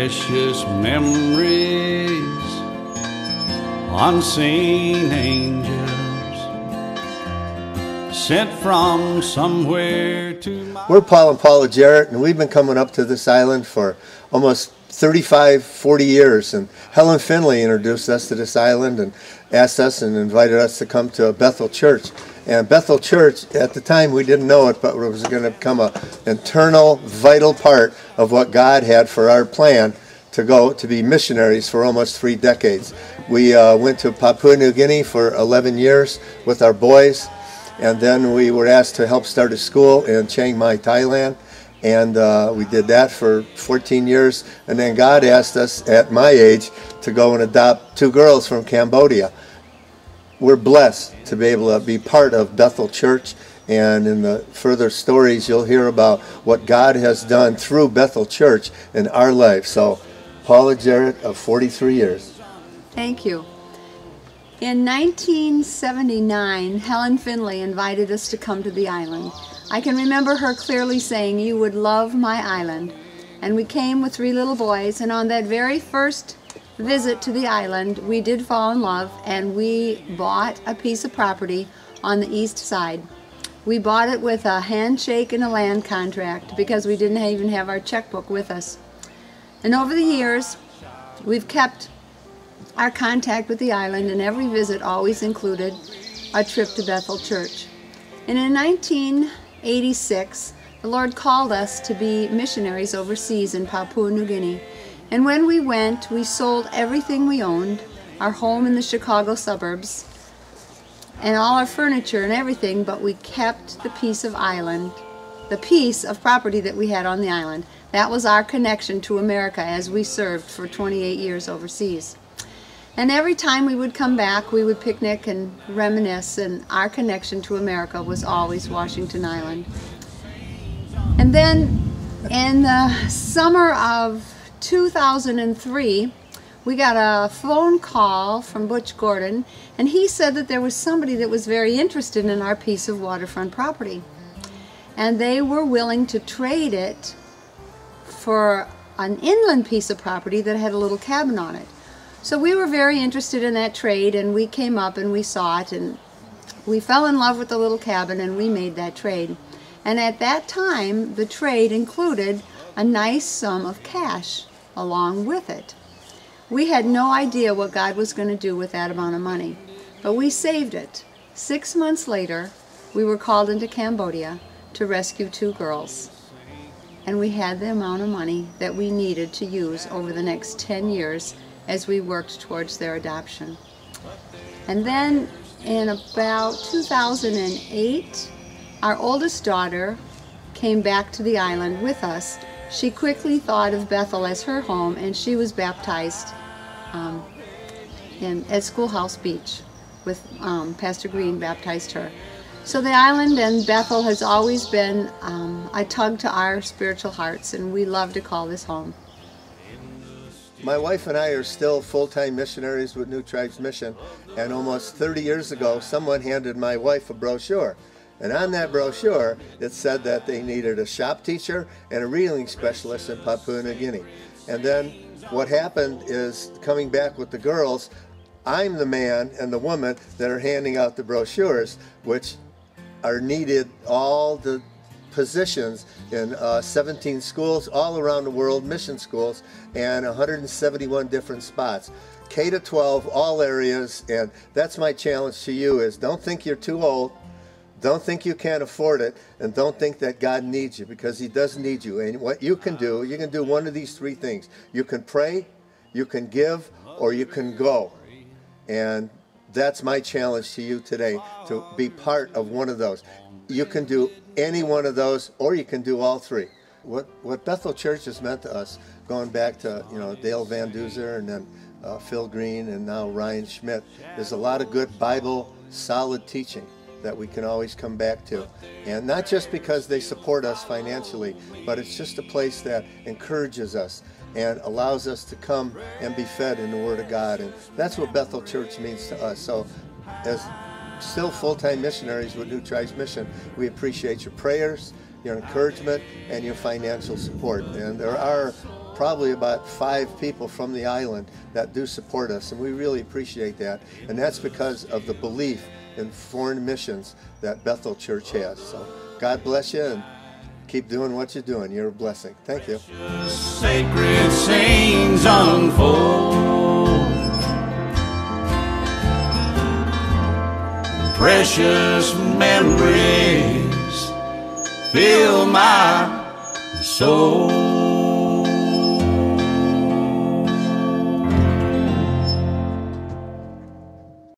precious memories, unseen angels sent from somewhere to my... We're Paul and Paula Jarrett, and we've been coming up to this island for almost 35, 40 years. And Helen Finley introduced us to this island and asked us and invited us to come to Bethel Church. And Bethel Church, at the time we didn't know it, but it was going to become an internal, vital part of what God had for our plan to go to be missionaries for almost 3 decades. We went to Papua New Guinea for 11 years with our boys, and then we were asked to help start a school in Chiang Mai, Thailand, and we did that for 14 years, and then God asked us at my age to go and adopt 2 girls from Cambodia. We're blessed to be able to be part of Bethel Church, and in the further stories you'll hear about what God has done through Bethel Church in our life. So, Paula Jarrett of 43 years. Thank you. In 1979, Helen Finley invited us to come to the island. I can remember her clearly saying, "You would love my island." And we came with 3 little boys, and on that very first visit to the island, we did fall in love, and we bought a piece of property on the east side. We bought it with a handshake and a land contract because we didn't even have our checkbook with us. And over the years, we've kept our contact with the island, and every visit always included a trip to Bethel Church. And in 1986, the Lord called us to be missionaries overseas in Papua New Guinea. And when we went, we sold everything we owned, our home in the Chicago suburbs, and all our furniture and everything, but we kept the piece of island, the piece of property that we had on the island. That was our connection to America as we served for 28 years overseas. And every time we would come back, we would picnic and reminisce, and our connection to America was always Washington Island. And then in the summer of 2003, we got a phone call from Butch Gordon, and he said that there was somebody that was very interested in our piece of waterfront property, and they were willing to trade it for an inland piece of property that had a little cabin on it. So we were very interested in that trade, and we came up and we saw it, and we fell in love with the little cabin, and we made that trade. And at that time, the trade included a nice sum of cash along with it. We had no idea what God was going to do with that amount of money, but we saved it. 6 months later, we were called into Cambodia to rescue 2 girls, and we had the amount of money that we needed to use over the next 10 years as we worked towards their adoption. And then in about 2008, our oldest daughter came back to the island with us. She quickly thought of Bethel as her home, and she was baptized at Schoolhouse Beach with Pastor Green baptized her. So the island and Bethel has always been a tug to our spiritual hearts, and we love to call this home. My wife and I are still full-time missionaries with New Tribes Mission, and almost 30 years ago, someone handed my wife a brochure. And on that brochure, it said that they needed a shop teacher and a reeling specialist in Papua New Guinea. And then what happened is, coming back with the girls, I'm the man and the woman that are handing out the brochures, which are needed all the positions in 17 schools all around the world, mission schools, and 171 different spots. K-12, all areas, and that's my challenge to you is don't think you're too old. Don't think you can't afford it, and don't think that God needs you, because He does need you. And what you can do one of these 3 things. You can pray, you can give, or you can go. And that's my challenge to you today, to be part of one of those. You can do any one of those, or you can do all 3. What Bethel Church has meant to us, going back to Dale Van Duzer and then Phil Green and now Ryan Schmidt, is a lot of good Bible, solid teaching that we can always come back to. And not just because they support us financially, but it's just a place that encourages us and allows us to come and be fed in the Word of God. And that's what Bethel Church means to us. So as still full-time missionaries with New Tribes Mission, we appreciate your prayers, your encouragement, and your financial support. And there are probably about 5 people from the island that do support us, and we really appreciate that. And that's because of the belief in foreign missions that Bethel Church has. So God bless you, and keep doing what you're doing. You're a blessing. Thank you. Sacred scenes unfold, precious memories fill my soul.